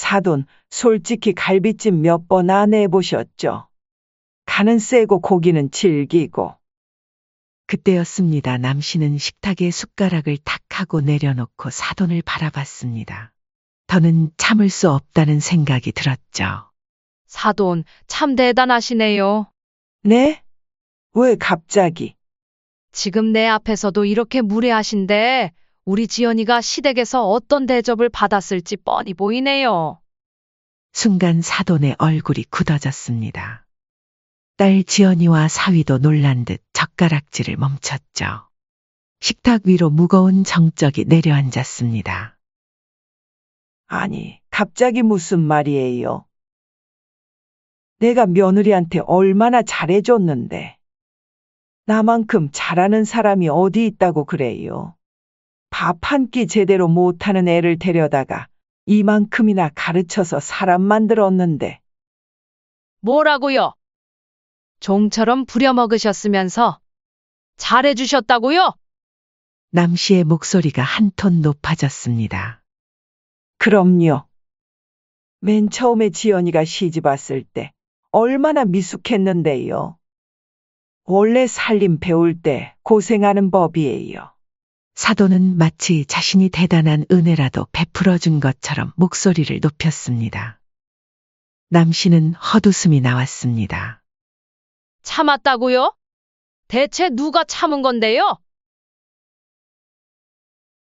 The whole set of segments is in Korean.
사돈, 솔직히 갈비찜 몇 번 안 해보셨죠? 간은 세고 고기는 질기고. 그때였습니다. 남씨는 식탁에 숟가락을 탁 하고 내려놓고 사돈을 바라봤습니다. 더는 참을 수 없다는 생각이 들었죠. 사돈, 참 대단하시네요. 네? 왜 갑자기? 지금 내 앞에서도 이렇게 무례하신데 우리 지연이가 시댁에서 어떤 대접을 받았을지 뻔히 보이네요. 순간 사돈의 얼굴이 굳어졌습니다. 딸 지연이와 사위도 놀란 듯 젓가락질을 멈췄죠. 식탁 위로 무거운 정적이 내려앉았습니다. 아니, 갑자기 무슨 말이에요? 내가 며느리한테 얼마나 잘해줬는데. 나만큼 잘하는 사람이 어디 있다고 그래요. 밥 한 끼 제대로 못하는 애를 데려다가 이만큼이나 가르쳐서 사람 만들었는데. 뭐라고요? 종처럼 부려먹으셨으면서 잘해주셨다고요? 남씨의 목소리가 한 톤 높아졌습니다. 그럼요. 맨 처음에 지연이가 시집 왔을 때 얼마나 미숙했는데요. 원래 살림 배울 때 고생하는 법이에요. 사돈은 마치 자신이 대단한 은혜라도 베풀어 준 것처럼 목소리를 높였습니다. 남씨는 헛웃음이 나왔습니다. 참았다고요? 대체 누가 참은 건데요?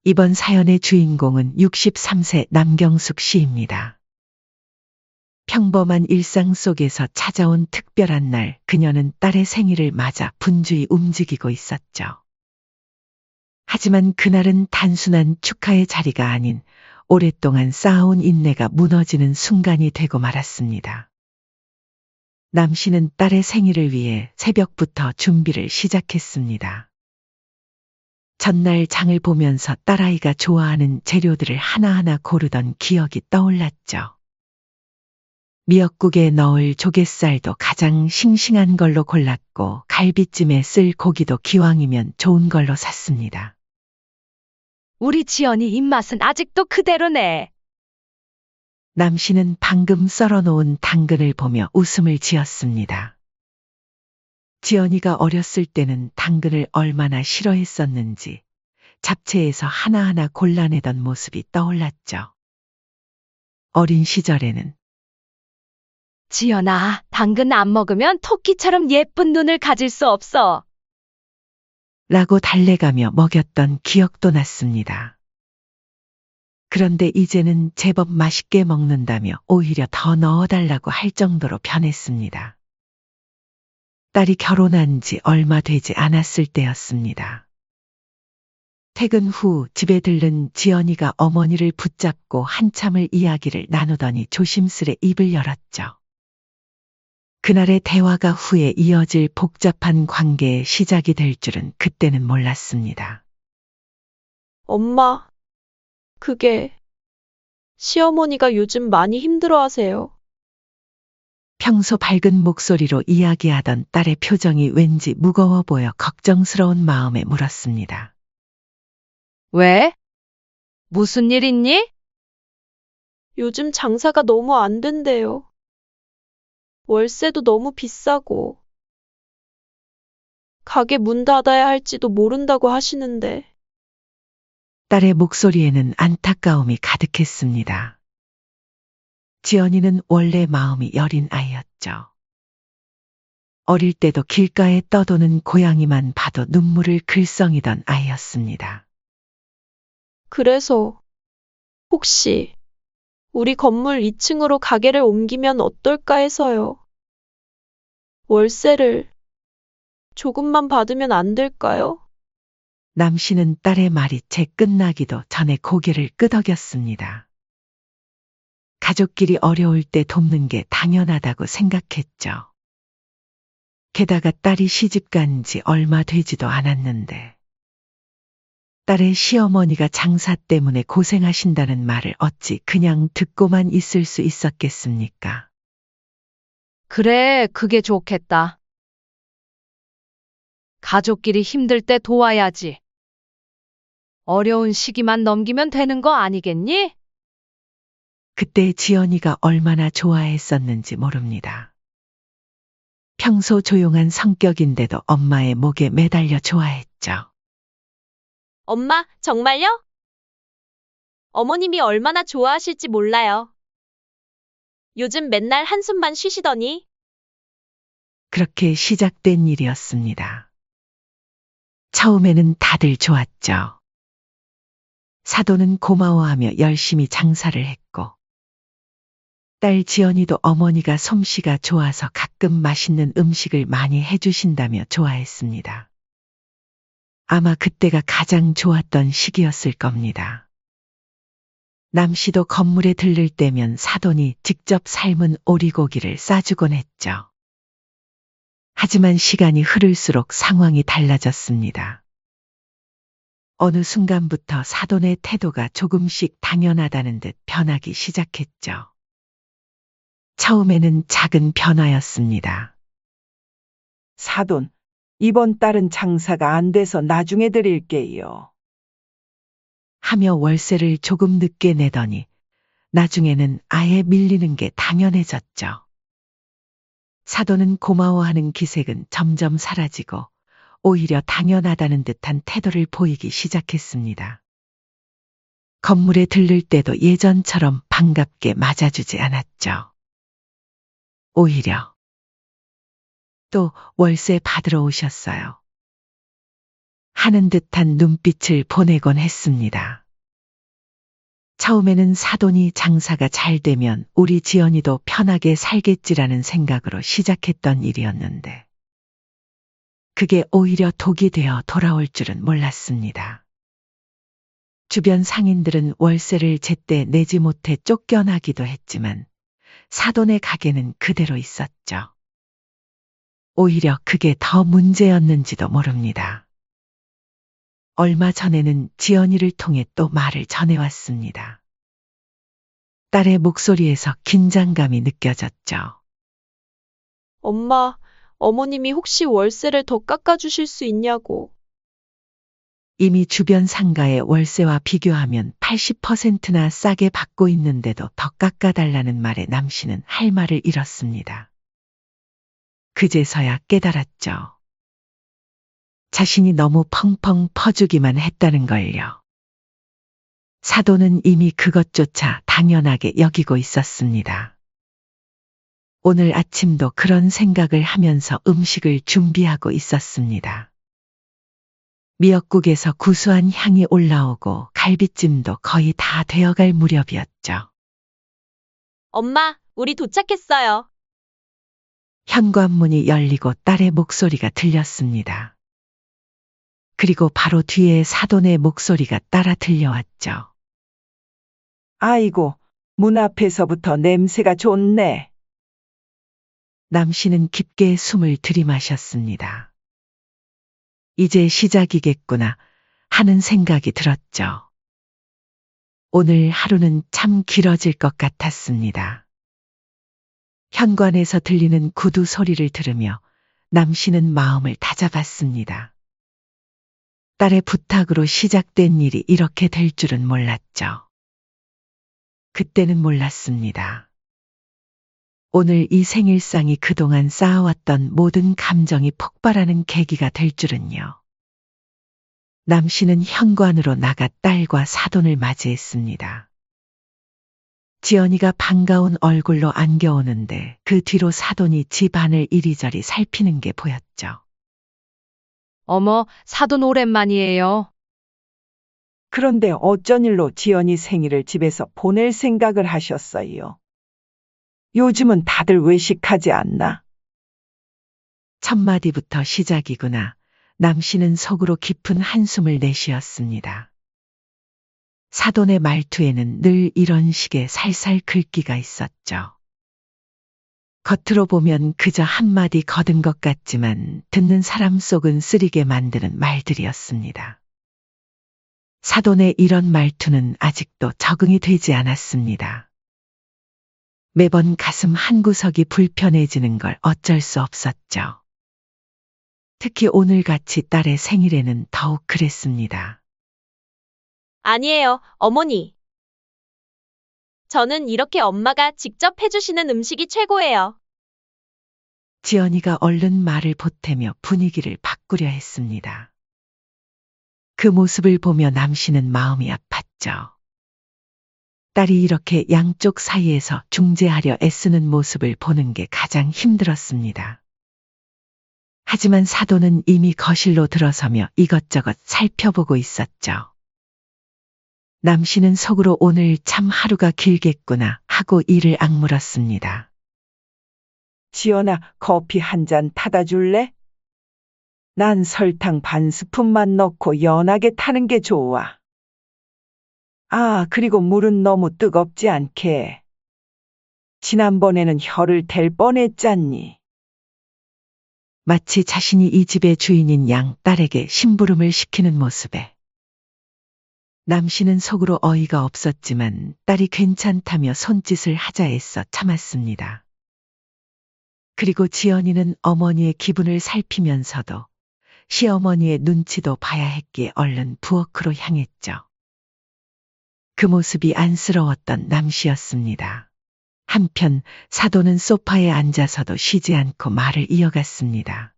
이번 사연의 주인공은 63세 남경숙 씨입니다. 평범한 일상 속에서 찾아온 특별한 날, 그녀는 딸의 생일을 맞아 분주히 움직이고 있었죠. 하지만 그날은 단순한 축하의 자리가 아닌 오랫동안 쌓아온 인내가 무너지는 순간이 되고 말았습니다. 남씨는 딸의 생일을 위해 새벽부터 준비를 시작했습니다. 전날 장을 보면서 딸아이가 좋아하는 재료들을 하나하나 고르던 기억이 떠올랐죠. 미역국에 넣을 조갯살도 가장 싱싱한 걸로 골랐고 갈비찜에 쓸 고기도 기왕이면 좋은 걸로 샀습니다. 우리 지연이 입맛은 아직도 그대로네. 남씨는 방금 썰어놓은 당근을 보며 웃음을 지었습니다. 지연이가 어렸을 때는 당근을 얼마나 싫어했었는지 잡채에서 하나하나 골라내던 모습이 떠올랐죠. 어린 시절에는 지연아, 당근 안 먹으면 토끼처럼 예쁜 눈을 가질 수 없어. 라고 달래가며 먹였던 기억도 났습니다. 그런데 이제는 제법 맛있게 먹는다며 오히려 더 넣어달라고 할 정도로 변했습니다. 딸이 결혼한 지 얼마 되지 않았을 때였습니다. 퇴근 후 집에 들른 지연이가 어머니를 붙잡고 한참을 이야기를 나누더니 조심스레 입을 열었죠. 그날의 대화가 후에 이어질 복잡한 관계의 시작이 될 줄은 그때는 몰랐습니다. 엄마, 그게 시어머니가 요즘 많이 힘들어하세요. 평소 밝은 목소리로 이야기하던 딸의 표정이 왠지 무거워 보여 걱정스러운 마음에 물었습니다. 왜? 무슨 일 있니? 요즘 장사가 너무 안 된대요. 월세도 너무 비싸고 가게 문 닫아야 할지도 모른다고 하시는데. 딸의 목소리에는 안타까움이 가득했습니다. 지연이는 원래 마음이 여린 아이였죠. 어릴 때도 길가에 떠도는 고양이만 봐도 눈물을 글썽이던 아이였습니다. 그래서 혹시 우리 건물 2층으로 가게를 옮기면 어떨까 해서요. 월세를 조금만 받으면 안 될까요? 남씨는 딸의 말이 채 끝나기도 전에 고개를 끄덕였습니다. 가족끼리 어려울 때 돕는 게 당연하다고 생각했죠. 게다가 딸이 시집간 지 얼마 되지도 않았는데 딸의 시어머니가 장사 때문에 고생하신다는 말을 어찌 그냥 듣고만 있을 수 있었겠습니까? 그래, 그게 좋겠다. 가족끼리 힘들 때 도와야지. 어려운 시기만 넘기면 되는 거 아니겠니? 그때 지연이가 얼마나 좋아했었는지 모릅니다. 평소 조용한 성격인데도 엄마의 목에 매달려 좋아했죠. 엄마, 정말요? 어머님이 얼마나 좋아하실지 몰라요. 요즘 맨날 한숨만 쉬시더니. 그렇게 시작된 일이었습니다. 처음에는 다들 좋았죠. 사돈은 고마워하며 열심히 장사를 했고, 딸 지연이도 어머니가 솜씨가 좋아서 가끔 맛있는 음식을 많이 해주신다며 좋아했습니다. 아마 그때가 가장 좋았던 시기였을 겁니다. 남씨도 건물에 들를 때면 사돈이 직접 삶은 오리고기를 싸주곤 했죠. 하지만 시간이 흐를수록 상황이 달라졌습니다. 어느 순간부터 사돈의 태도가 조금씩 당연하다는 듯 변하기 시작했죠. 처음에는 작은 변화였습니다. 사돈, 이번 달은 장사가 안 돼서 나중에 드릴게요. 하며 월세를 조금 늦게 내더니 나중에는 아예 밀리는 게 당연해졌죠. 사돈은 고마워하는 기색은 점점 사라지고 오히려 당연하다는 듯한 태도를 보이기 시작했습니다. 건물에 들를 때도 예전처럼 반갑게 맞아주지 않았죠. 오히려 또 월세 받으러 오셨어요. 하는 듯한 눈빛을 보내곤 했습니다. 처음에는 사돈이 장사가 잘 되면 우리 지연이도 편하게 살겠지라는 생각으로 시작했던 일이었는데, 그게 오히려 독이 되어 돌아올 줄은 몰랐습니다. 주변 상인들은 월세를 제때 내지 못해 쫓겨나기도 했지만 사돈의 가게는 그대로 있었죠. 오히려 그게 더 문제였는지도 모릅니다. 얼마 전에는 지연이를 통해 또 말을 전해왔습니다. 딸의 목소리에서 긴장감이 느껴졌죠. 엄마, 어머님이 혹시 월세를 더 깎아주실 수 있냐고. 이미 주변 상가의 월세와 비교하면 80%나 싸게 받고 있는데도 더 깎아달라는 말에 남씨는 할 말을 잃었습니다. 그제서야 깨달았죠. 자신이 너무 펑펑 퍼주기만 했다는 걸요. 사돈은 이미 그것조차 당연하게 여기고 있었습니다. 오늘 아침도 그런 생각을 하면서 음식을 준비하고 있었습니다. 미역국에서 구수한 향이 올라오고 갈비찜도 거의 다 되어갈 무렵이었죠. 엄마, 우리 도착했어요. 현관문이 열리고 딸의 목소리가 들렸습니다. 그리고 바로 뒤에 사돈의 목소리가 따라 들려왔죠. 아이고, 문 앞에서부터 냄새가 좋네. 남씨는 깊게 숨을 들이마셨습니다. 이제 시작이겠구나 하는 생각이 들었죠. 오늘 하루는 참 길어질 것 같았습니다. 현관에서 들리는 구두 소리를 들으며 남씨는 마음을 다잡았습니다. 딸의 부탁으로 시작된 일이 이렇게 될 줄은 몰랐죠. 그때는 몰랐습니다. 오늘 이 생일상이 그동안 쌓아왔던 모든 감정이 폭발하는 계기가 될 줄은요. 남씨는 현관으로 나가 딸과 사돈을 맞이했습니다. 지연이가 반가운 얼굴로 안겨오는데 그 뒤로 사돈이 집안을 이리저리 살피는 게 보였죠. 어머, 사돈 오랜만이에요. 그런데 어쩐 일로 지연이 생일을 집에서 보낼 생각을 하셨어요? 요즘은 다들 외식하지 않나? 첫 마디부터 시작이구나. 남씨는 속으로 깊은 한숨을 내쉬었습니다. 사돈의 말투에는 늘 이런 식의 살살 긁기가 있었죠. 겉으로 보면 그저 한마디 거둔 것 같지만 듣는 사람 속은 쓰리게 만드는 말들이었습니다. 사돈의 이런 말투는 아직도 적응이 되지 않았습니다. 매번 가슴 한구석이 불편해지는 걸 어쩔 수 없었죠. 특히 오늘같이 딸의 생일에는 더욱 그랬습니다. 아니에요, 어머니. 저는 이렇게 엄마가 직접 해주시는 음식이 최고예요. 지연이가 얼른 말을 보태며 분위기를 바꾸려 했습니다. 그 모습을 보며 남씨는 마음이 아팠죠. 딸이 이렇게 양쪽 사이에서 중재하려 애쓰는 모습을 보는 게 가장 힘들었습니다. 하지만 사돈은 이미 거실로 들어서며 이것저것 살펴보고 있었죠. 남씨는 속으로 오늘 참 하루가 길겠구나 하고 이를 악물었습니다. 지연아, 커피 한 잔 타다 줄래? 난 설탕 반 스푼만 넣고 연하게 타는 게 좋아. 아, 그리고 물은 너무 뜨겁지 않게. 지난번에는 혀를 댈 뻔했잖니. 마치 자신이 이 집의 주인인 양 딸에게 심부름을 시키는 모습에 남씨는 속으로 어이가 없었지만 딸이 괜찮다며 손짓을 하자 애써 참았습니다. 그리고 지연이는 어머니의 기분을 살피면서도 시어머니의 눈치도 봐야 했기에 얼른 부엌으로 향했죠. 그 모습이 안쓰러웠던 남씨였습니다. 한편 사돈은 소파에 앉아서도 쉬지 않고 말을 이어갔습니다.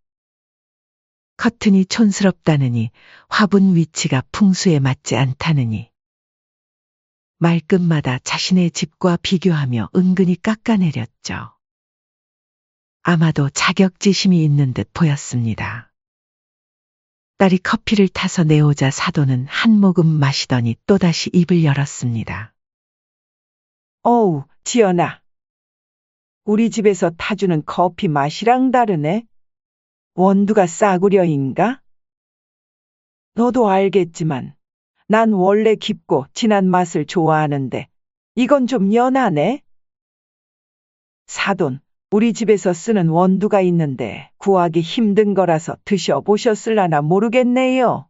커튼이 촌스럽다느니, 화분 위치가 풍수에 맞지 않다느니, 말끝마다 자신의 집과 비교하며 은근히 깎아내렸죠. 아마도 자격지심이 있는 듯 보였습니다. 딸이 커피를 타서 내오자 사돈은 한 모금 마시더니 또다시 입을 열었습니다. 어우, 지연아. 우리 집에서 타주는 커피 맛이랑 다르네. 원두가 싸구려인가? 너도 알겠지만 난 원래 깊고 진한 맛을 좋아하는데 이건 좀 연하네. 사돈, 우리 집에서 쓰는 원두가 있는데 구하기 힘든 거라서 드셔보셨을라나 모르겠네요.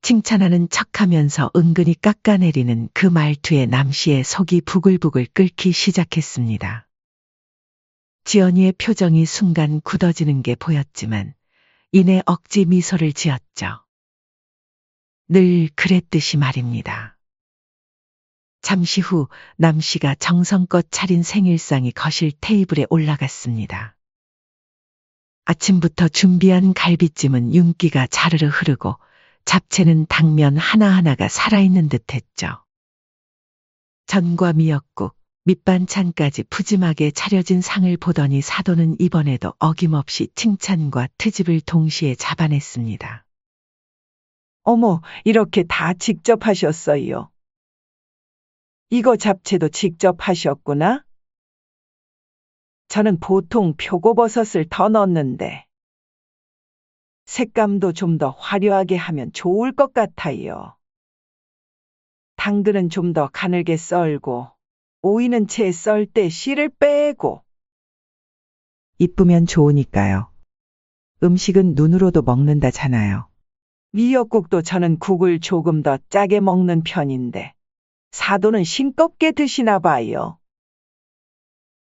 칭찬하는 척하면서 은근히 깎아내리는 그 말투에 남씨의 속이 부글부글 끓기 시작했습니다. 지연이의 표정이 순간 굳어지는 게 보였지만 이내 억지 미소를 지었죠. 늘 그랬듯이 말입니다. 잠시 후 남씨가 정성껏 차린 생일상이 거실 테이블에 올라갔습니다. 아침부터 준비한 갈비찜은 윤기가 자르르 흐르고 잡채는 당면 하나하나가 살아있는 듯했죠. 전과 미역국, 밑반찬까지 푸짐하게 차려진 상을 보더니 사돈은 이번에도 어김없이 칭찬과 트집을 동시에 잡아냈습니다. 어머, 이렇게 다 직접 하셨어요. 이거 잡채도 직접 하셨구나? 저는 보통 표고버섯을 더 넣는데 색감도 좀 더 화려하게 하면 좋을 것 같아요. 당근은 좀 더 가늘게 썰고 오이는 채 썰 때 씨를 빼고. 이쁘면 좋으니까요. 음식은 눈으로도 먹는다잖아요. 미역국도 저는 국을 조금 더 짜게 먹는 편인데 사돈은 싱겁게 드시나 봐요.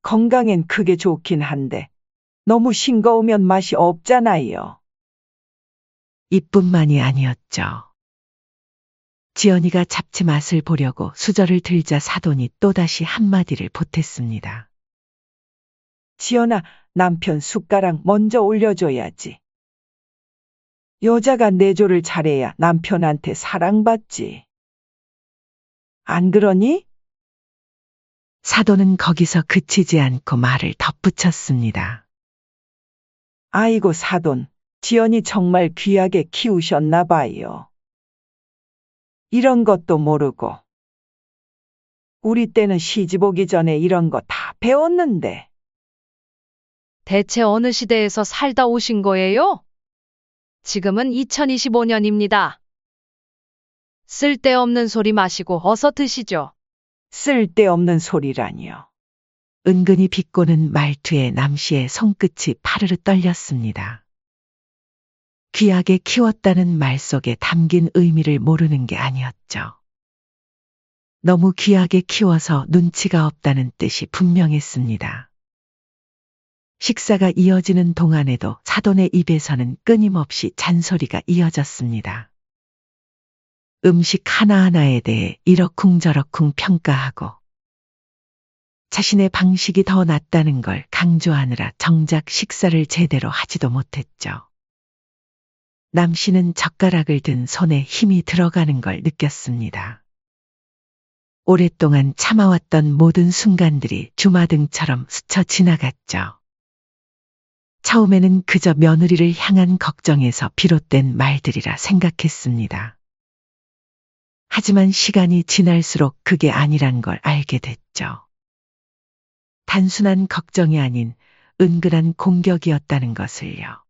건강엔 그게 좋긴 한데 너무 싱거우면 맛이 없잖아요. 이뿐만이 아니었죠. 지연이가 잡채 맛을 보려고 수저를 들자 사돈이 또다시 한마디를 보탰습니다. 지연아, 남편 숟가락 먼저 올려줘야지. 여자가 내조를 잘해야 남편한테 사랑받지. 안 그러니? 사돈은 거기서 그치지 않고 말을 덧붙였습니다. 아이고 사돈, 지연이 정말 귀하게 키우셨나 봐요. 이런 것도 모르고. 우리 때는 시집 오기 전에 이런 거 다 배웠는데. 대체 어느 시대에서 살다 오신 거예요? 지금은 2025년입니다. 쓸데없는 소리 마시고 어서 드시죠. 쓸데없는 소리라니요. 은근히 비꼬는 말투에 남씨의 손끝이 파르르 떨렸습니다. 귀하게 키웠다는 말 속에 담긴 의미를 모르는 게 아니었죠. 너무 귀하게 키워서 눈치가 없다는 뜻이 분명했습니다. 식사가 이어지는 동안에도 사돈의 입에서는 끊임없이 잔소리가 이어졌습니다. 음식 하나하나에 대해 이러쿵저러쿵 평가하고 자신의 방식이 더 낫다는 걸 강조하느라 정작 식사를 제대로 하지도 못했죠. 남 씨는 젓가락을 든 손에 힘이 들어가는 걸 느꼈습니다. 오랫동안 참아왔던 모든 순간들이 주마등처럼 스쳐 지나갔죠. 처음에는 그저 며느리를 향한 걱정에서 비롯된 말들이라 생각했습니다. 하지만 시간이 지날수록 그게 아니란 걸 알게 됐죠. 단순한 걱정이 아닌 은근한 공격이었다는 것을요.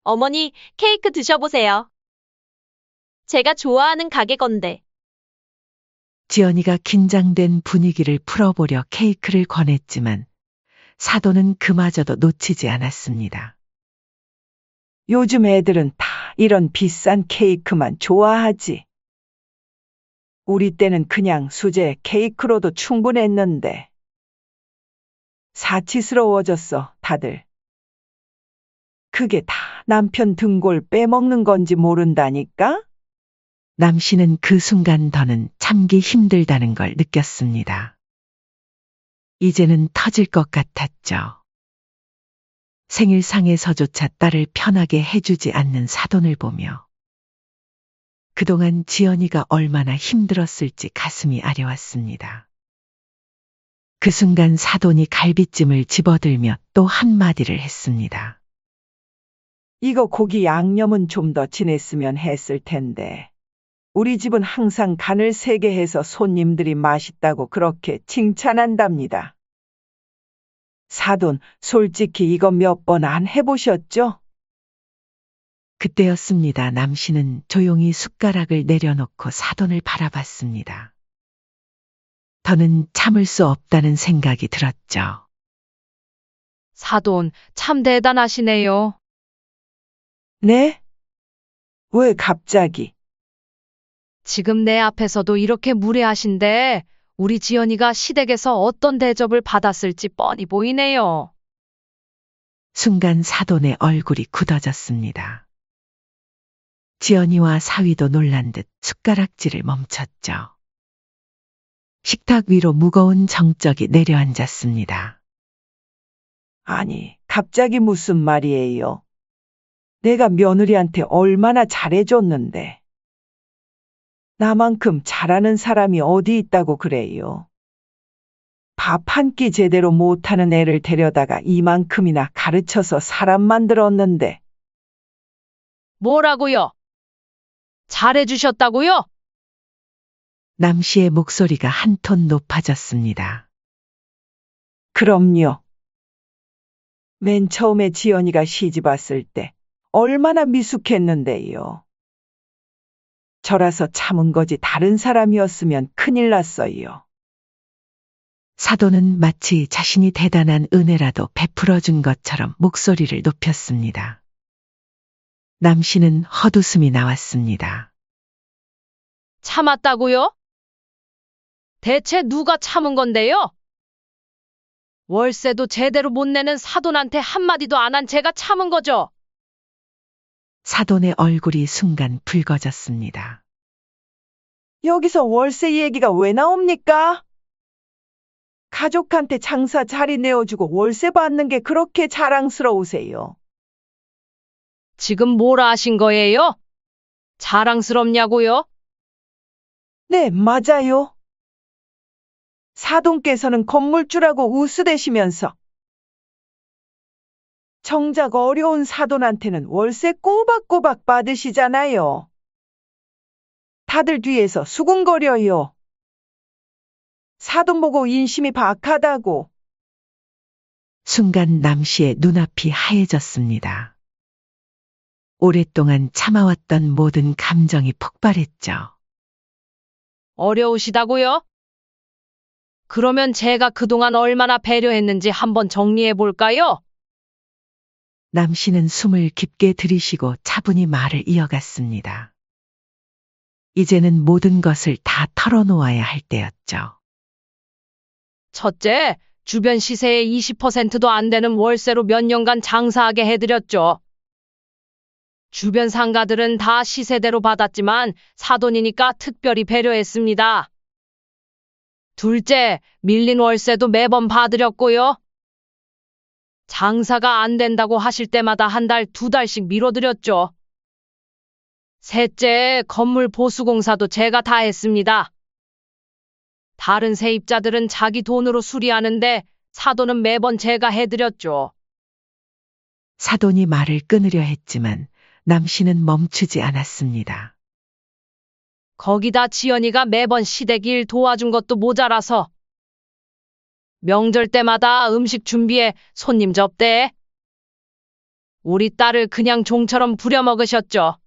어머니, 케이크 드셔보세요. 제가 좋아하는 가게 건데. 지연이가 긴장된 분위기를 풀어보려 케이크를 권했지만 사돈은 그마저도 놓치지 않았습니다. 요즘 애들은 다 이런 비싼 케이크만 좋아하지. 우리 때는 그냥 수제 케이크로도 충분했는데. 사치스러워졌어, 다들. 그게 다 남편 등골 빼먹는 건지 모른다니까? 남 씨는 그 순간 더는 참기 힘들다는 걸 느꼈습니다. 이제는 터질 것 같았죠. 생일상에서조차 딸을 편하게 해주지 않는 사돈을 보며 그동안 지연이가 얼마나 힘들었을지 가슴이 아려왔습니다. 그 순간 사돈이 갈비찜을 집어들며 또 한마디를 했습니다. 이거 고기 양념은 좀 더 진했으면 했을 텐데. 우리 집은 항상 간을 세게 해서 손님들이 맛있다고 그렇게 칭찬한답니다. 사돈, 솔직히 이거 몇 번 안 해보셨죠? 그때였습니다. 남 씨는 조용히 숟가락을 내려놓고 사돈을 바라봤습니다. 더는 참을 수 없다는 생각이 들었죠. 사돈, 참 대단하시네요. 네? 왜 갑자기? 지금 내 앞에서도 이렇게 무례하신데 우리 지연이가 시댁에서 어떤 대접을 받았을지 뻔히 보이네요. 순간 사돈의 얼굴이 굳어졌습니다. 지연이와 사위도 놀란 듯 숟가락질을 멈췄죠. 식탁 위로 무거운 정적이 내려앉았습니다. 아니, 갑자기 무슨 말이에요? 내가 며느리한테 얼마나 잘해줬는데. 나만큼 잘하는 사람이 어디 있다고 그래요. 밥 한 끼 제대로 못하는 애를 데려다가 이만큼이나 가르쳐서 사람 만들었는데. 뭐라고요? 잘해주셨다고요? 남 씨의 목소리가 한 톤 높아졌습니다. 그럼요. 맨 처음에 지연이가 시집 왔을 때 얼마나 미숙했는데요. 저라서 참은 거지 다른 사람이었으면 큰일 났어요. 사돈은 마치 자신이 대단한 은혜라도 베풀어 준 것처럼 목소리를 높였습니다. 남 씨는 헛웃음이 나왔습니다. 참았다고요? 대체 누가 참은 건데요? 월세도 제대로 못 내는 사돈한테 한마디도 안 한 제가 참은 거죠? 사돈의 얼굴이 순간 붉어졌습니다. 여기서 월세 얘기가 왜 나옵니까? 가족한테 장사 자리 내어주고 월세 받는 게 그렇게 자랑스러우세요. 지금 뭐라 하신 거예요? 자랑스럽냐고요? 네, 맞아요. 사돈께서는 건물주라고 우스대시면서 정작 어려운 사돈한테는 월세 꼬박꼬박 받으시잖아요. 다들 뒤에서 수군거려요. 사돈 보고 인심이 박하다고. 순간 남 씨의 눈앞이 하얘졌습니다. 오랫동안 참아왔던 모든 감정이 폭발했죠. 어려우시다고요? 그러면 제가 그동안 얼마나 배려했는지 한번 정리해 볼까요? 남 씨는 숨을 깊게 들이쉬고 차분히 말을 이어갔습니다. 이제는 모든 것을 다 털어놓아야 할 때였죠. 첫째, 주변 시세의 20%도 안 되는 월세로 몇 년간 장사하게 해드렸죠. 주변 상가들은 다 시세대로 받았지만 사돈이니까 특별히 배려했습니다. 둘째, 밀린 월세도 매번 봐드렸고요. 장사가 안 된다고 하실 때마다 한 달, 두 달씩 미뤄드렸죠. 셋째, 건물 보수공사도 제가 다 했습니다. 다른 세입자들은 자기 돈으로 수리하는데 사돈은 매번 제가 해드렸죠. 사돈이 말을 끊으려 했지만 남씨는 멈추지 않았습니다. 거기다 지연이가 매번 시댁 일 도와준 것도 모자라서 명절 때마다 음식 준비해 손님 접대해 우리 딸을 그냥 종처럼 부려먹으셨죠.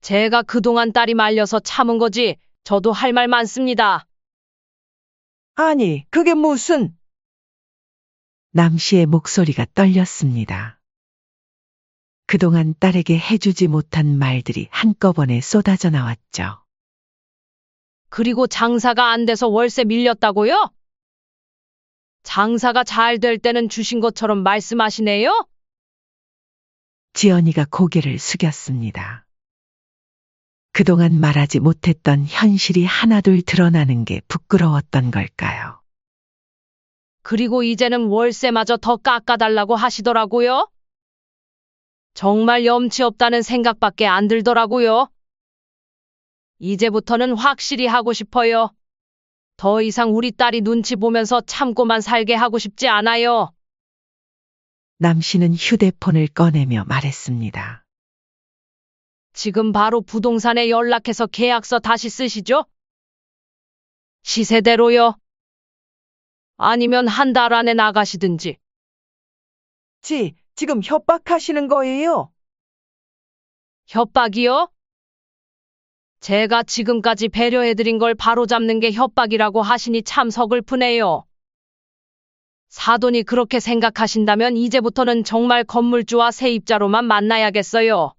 제가 그동안 딸이 말려서 참은 거지 저도 할 말 많습니다. 아니, 그게 무슨? 남씨의 목소리가 떨렸습니다. 그동안 딸에게 해주지 못한 말들이 한꺼번에 쏟아져 나왔죠. 그리고 장사가 안 돼서 월세 밀렸다고요? 장사가 잘 될 때는 주신 것처럼 말씀하시네요? 지연이가 고개를 숙였습니다. 그동안 말하지 못했던 현실이 하나둘 드러나는 게 부끄러웠던 걸까요? 그리고 이제는 월세마저 더 깎아달라고 하시더라고요? 정말 염치 없다는 생각밖에 안 들더라고요. 이제부터는 확실히 하고 싶어요. 더 이상 우리 딸이 눈치 보면서 참고만 살게 하고 싶지 않아요. 남씨는 휴대폰을 꺼내며 말했습니다. 지금 바로 부동산에 연락해서 계약서 다시 쓰시죠? 시세대로요. 아니면 한 달 안에 나가시든지. 지금 협박하시는 거예요? 협박이요? 제가 지금까지 배려해드린 걸 바로잡는 게 협박이라고 하시니 참 서글프네요. 사돈이 그렇게 생각하신다면 이제부터는 정말 건물주와 세입자로만 만나야겠어요.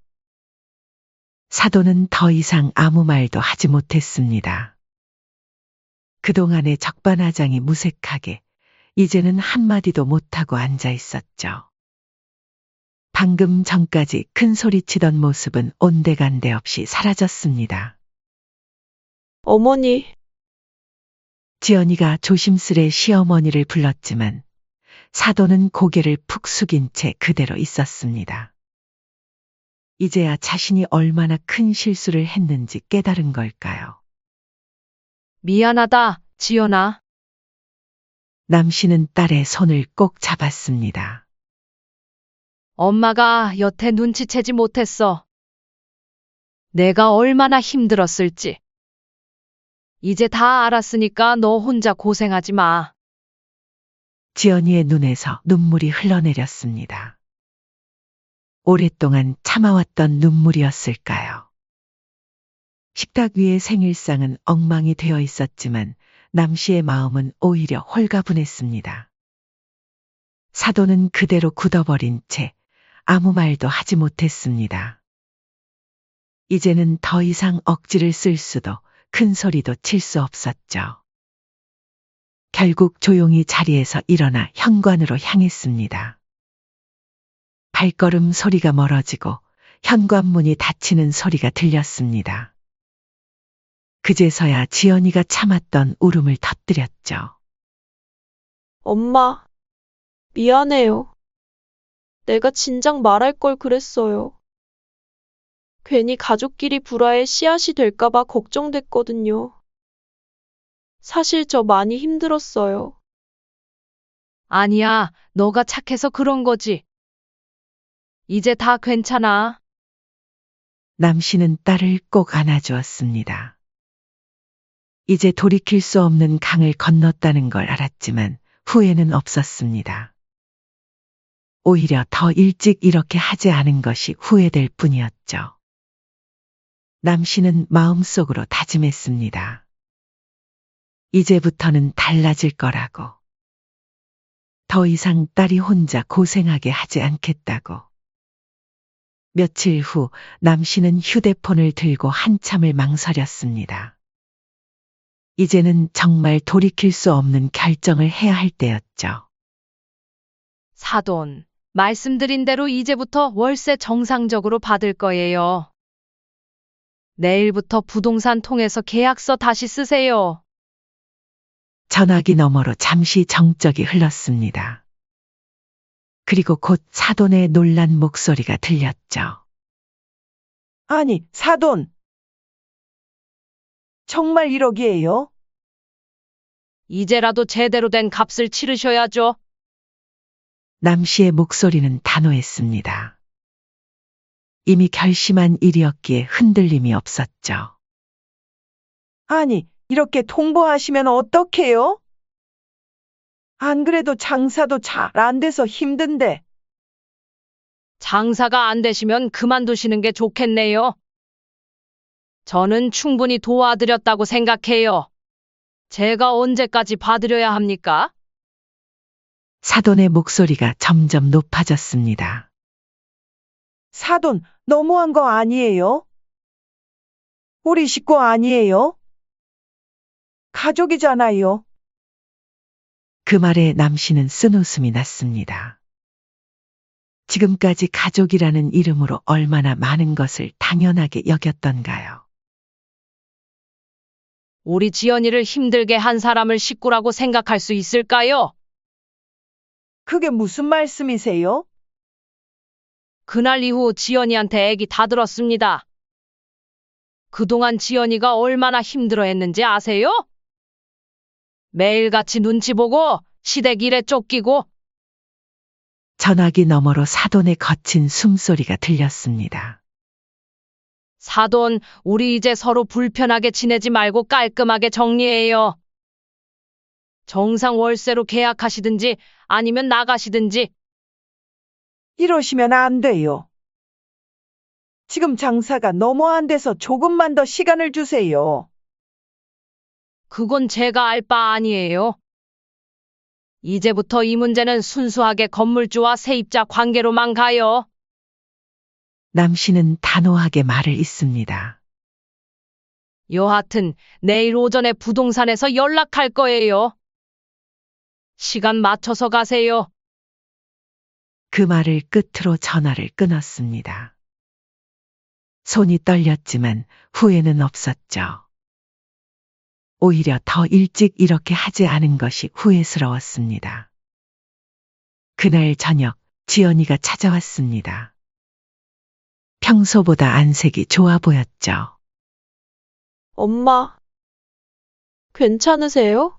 사돈은 더 이상 아무 말도 하지 못했습니다. 그동안의 적반하장이 무색하게 이제는 한마디도 못하고 앉아 있었죠. 방금 전까지 큰 소리치던 모습은 온데간데 없이 사라졌습니다. 어머니, 지연이가 조심스레 시어머니를 불렀지만 사돈은 고개를 푹 숙인 채 그대로 있었습니다. 이제야 자신이 얼마나 큰 실수를 했는지 깨달은 걸까요? 미안하다, 지연아. 남씨는 딸의 손을 꼭 잡았습니다. 엄마가 여태 눈치채지 못했어. 내가 얼마나 힘들었을지. 이제 다 알았으니까 너 혼자 고생하지 마. 지연이의 눈에서 눈물이 흘러내렸습니다. 오랫동안 참아왔던 눈물이었을까요? 식탁 위의 생일상은 엉망이 되어 있었지만 남씨의 마음은 오히려 홀가분했습니다. 사돈은 그대로 굳어버린 채 아무 말도 하지 못했습니다. 이제는 더 이상 억지를 쓸 수도 큰 소리도 칠 수 없었죠. 결국 조용히 자리에서 일어나 현관으로 향했습니다. 발걸음 소리가 멀어지고 현관문이 닫히는 소리가 들렸습니다. 그제서야 지연이가 참았던 울음을 터뜨렸죠. 엄마, 미안해요. 내가 진작 말할 걸 그랬어요. 괜히 가족끼리 불화의 씨앗이 될까봐 걱정됐거든요. 사실 저 많이 힘들었어요. 아니야, 너가 착해서 그런 거지. 이제 다 괜찮아. 남씨는 딸을 꼭 안아주었습니다. 이제 돌이킬 수 없는 강을 건넜다는 걸 알았지만 후회는 없었습니다. 오히려 더 일찍 이렇게 하지 않은 것이 후회될 뿐이었죠. 남씨는 마음속으로 다짐했습니다. 이제부터는 달라질 거라고. 더 이상 딸이 혼자 고생하게 하지 않겠다고. 며칠 후 남씨는 휴대폰을 들고 한참을 망설였습니다. 이제는 정말 돌이킬 수 없는 결정을 해야 할 때였죠. 사돈, 말씀드린 대로 이제부터 월세 정상적으로 받을 거예요. 내일부터 부동산 통해서 계약서 다시 쓰세요. 전화기 너머로 잠시 정적이 흘렀습니다. 그리고 곧 사돈의 놀란 목소리가 들렸죠. 아니, 사돈. 정말 1억이에요? 이제라도 제대로 된 값을 치르셔야죠. 남 씨의 목소리는 단호했습니다. 이미 결심한 일이었기에 흔들림이 없었죠. 아니, 이렇게 통보하시면 어떡해요? 안 그래도 장사도 잘 안 돼서 힘든데. 장사가 안 되시면 그만두시는 게 좋겠네요. 저는 충분히 도와드렸다고 생각해요. 제가 언제까지 봐드려야 합니까? 사돈의 목소리가 점점 높아졌습니다. 사돈, 너무한 거 아니에요? 우리 식구 아니에요? 가족이잖아요. 그 말에 남 씨는 쓴웃음이 났습니다. 지금까지 가족이라는 이름으로 얼마나 많은 것을 당연하게 여겼던가요. 우리 지연이를 힘들게 한 사람을 식구라고 생각할 수 있을까요? 그게 무슨 말씀이세요? 그날 이후 지연이한테 애기 다 들었습니다. 그동안 지연이가 얼마나 힘들어했는지 아세요? 매일같이 눈치 보고 시댁 일에 쫓기고 전화기 너머로 사돈의 거친 숨소리가 들렸습니다. 사돈, 우리 이제 서로 불편하게 지내지 말고 깔끔하게 정리해요. 정상 월세로 계약하시든지 아니면 나가시든지. 이러시면 안 돼요. 지금 장사가 너무 안 돼서 조금만 더 시간을 주세요. 그건 제가 알 바 아니에요. 이제부터 이 문제는 순수하게 건물주와 세입자 관계로만 가요. 남 씨는 단호하게 말을 잇습니다. 여하튼 내일 오전에 부동산에서 연락할 거예요. 시간 맞춰서 가세요. 그 말을 끝으로 전화를 끊었습니다. 손이 떨렸지만 후회는 없었죠. 오히려 더 일찍 이렇게 하지 않은 것이 후회스러웠습니다. 그날 저녁 지연이가 찾아왔습니다. 평소보다 안색이 좋아 보였죠. 엄마, 괜찮으세요?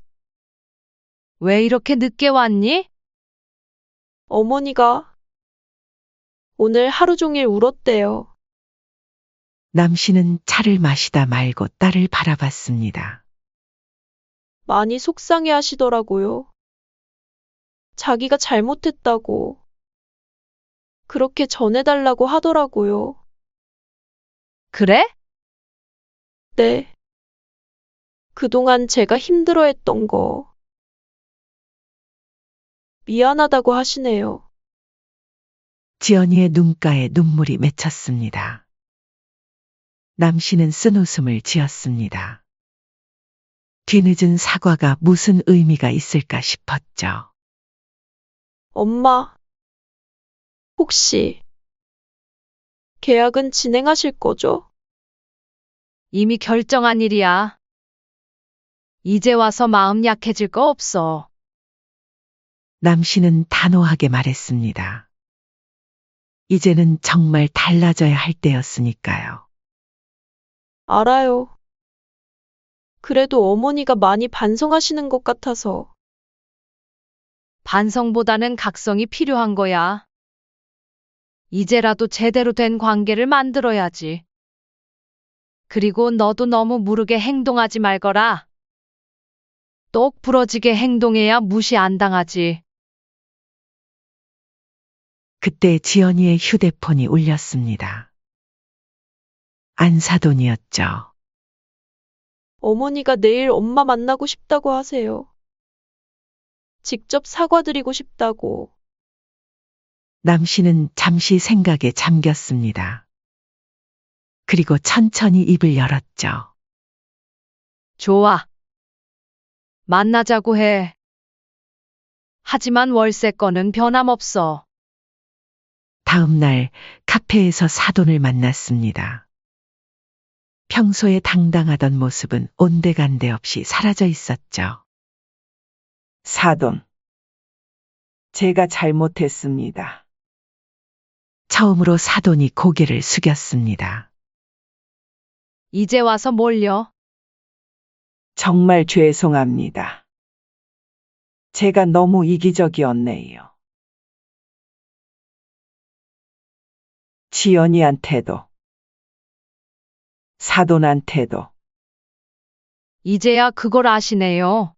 왜 이렇게 늦게 왔니? 어머니가 오늘 하루 종일 울었대요. 남 씨는 차를 마시다 말고 딸을 바라봤습니다. 많이 속상해 하시더라고요. 자기가 잘못했다고. 그렇게 전해달라고 하더라고요. 그래? 네. 그동안 제가 힘들어했던 거. 미안하다고 하시네요. 지연이의 눈가에 눈물이 맺혔습니다. 남 씨는 쓴웃음을 지었습니다. 뒤늦은 사과가 무슨 의미가 있을까 싶었죠. 엄마, 혹시 계약은 진행하실 거죠? 이미 결정한 일이야. 이제 와서 마음 약해질 거 없어. 남 씨는 단호하게 말했습니다. 이제는 정말 달라져야 할 때였으니까요. 알아요. 그래도 어머니가 많이 반성하시는 것 같아서. 반성보다는 각성이 필요한 거야. 이제라도 제대로 된 관계를 만들어야지. 그리고 너도 너무 무르게 행동하지 말거라. 똑 부러지게 행동해야 무시 안 당하지. 그때 지연이의 휴대폰이 울렸습니다. 안사돈이었죠. 어머니가 내일 엄마 만나고 싶다고 하세요. 직접 사과드리고 싶다고. 남 씨는 잠시 생각에 잠겼습니다. 그리고 천천히 입을 열었죠. 좋아. 만나자고 해. 하지만 월세 건은 변함없어. 다음 날 카페에서 사돈을 만났습니다. 평소에 당당하던 모습은 온데간데 없이 사라져 있었죠. 사돈. 제가 잘못했습니다. 처음으로 사돈이 고개를 숙였습니다. 이제 와서 뭘요? 정말 죄송합니다. 제가 너무 이기적이었네요. 지연이한테도, 사돈한테도. 이제야 그걸 아시네요.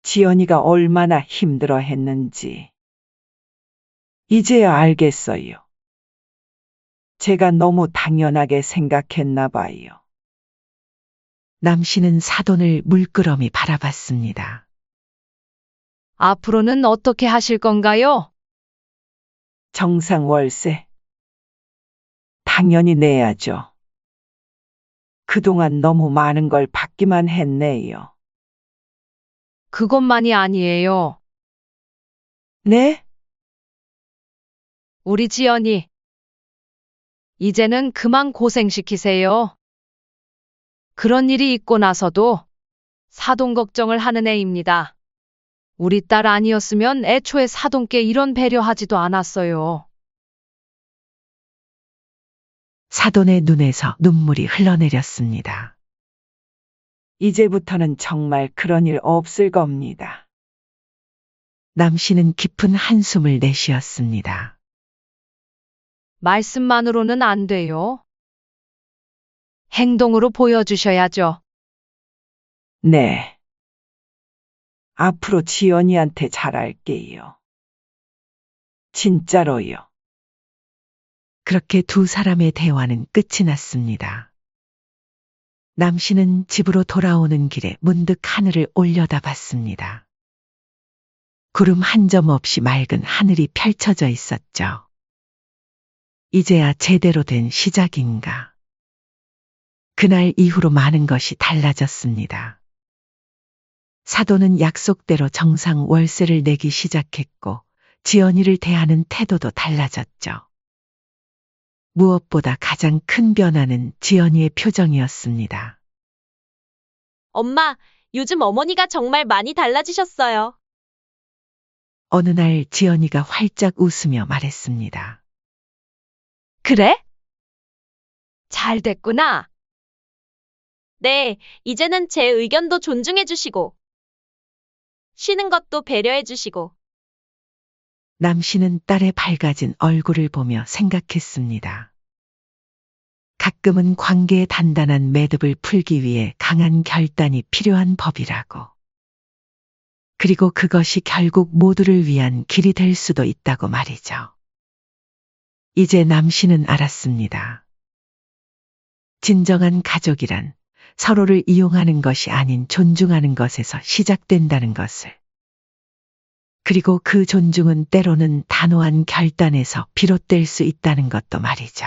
지연이가 얼마나 힘들어 했는지. 이제야 알겠어요. 제가 너무 당연하게 생각했나 봐요. 남씨는 사돈을 물끄러미 바라봤습니다. 앞으로는 어떻게 하실 건가요? 정상 월세. 당연히 내야죠. 그동안 너무 많은 걸 받기만 했네요. 그것만이 아니에요. 네? 우리 지연이. 이제는 그만 고생시키세요. 그런 일이 있고 나서도 사돈 걱정을 하는 애입니다. 우리 딸 아니었으면 애초에 사돈께 이런 배려하지도 않았어요. 사돈의 눈에서 눈물이 흘러내렸습니다. 이제부터는 정말 그런 일 없을 겁니다. 남씨는 깊은 한숨을 내쉬었습니다. 말씀만으로는 안 돼요. 행동으로 보여주셔야죠. 네. 앞으로 지연이한테 잘할게요. 진짜로요. 그렇게 두 사람의 대화는 끝이 났습니다. 남씨는 집으로 돌아오는 길에 문득 하늘을 올려다봤습니다. 구름 한 점 없이 맑은 하늘이 펼쳐져 있었죠. 이제야 제대로 된 시작인가. 그날 이후로 많은 것이 달라졌습니다. 사돈은 약속대로 정상 월세를 내기 시작했고 지연이를 대하는 태도도 달라졌죠. 무엇보다 가장 큰 변화는 지연이의 표정이었습니다. 엄마, 요즘 어머니가 정말 많이 달라지셨어요. 어느 날 지연이가 활짝 웃으며 말했습니다. 그래? 잘 됐구나. 네, 이제는 제 의견도 존중해 주시고, 쉬는 것도 배려해 주시고, 남씨는 딸의 밝아진 얼굴을 보며 생각했습니다. 가끔은 관계의 단단한 매듭을 풀기 위해 강한 결단이 필요한 법이라고. 그리고 그것이 결국 모두를 위한 길이 될 수도 있다고 말이죠. 이제 남씨는 알았습니다. 진정한 가족이란 서로를 이용하는 것이 아닌 존중하는 것에서 시작된다는 것을. 그리고 그 존중은 때로는 단호한 결단에서 비롯될 수 있다는 것도 말이죠.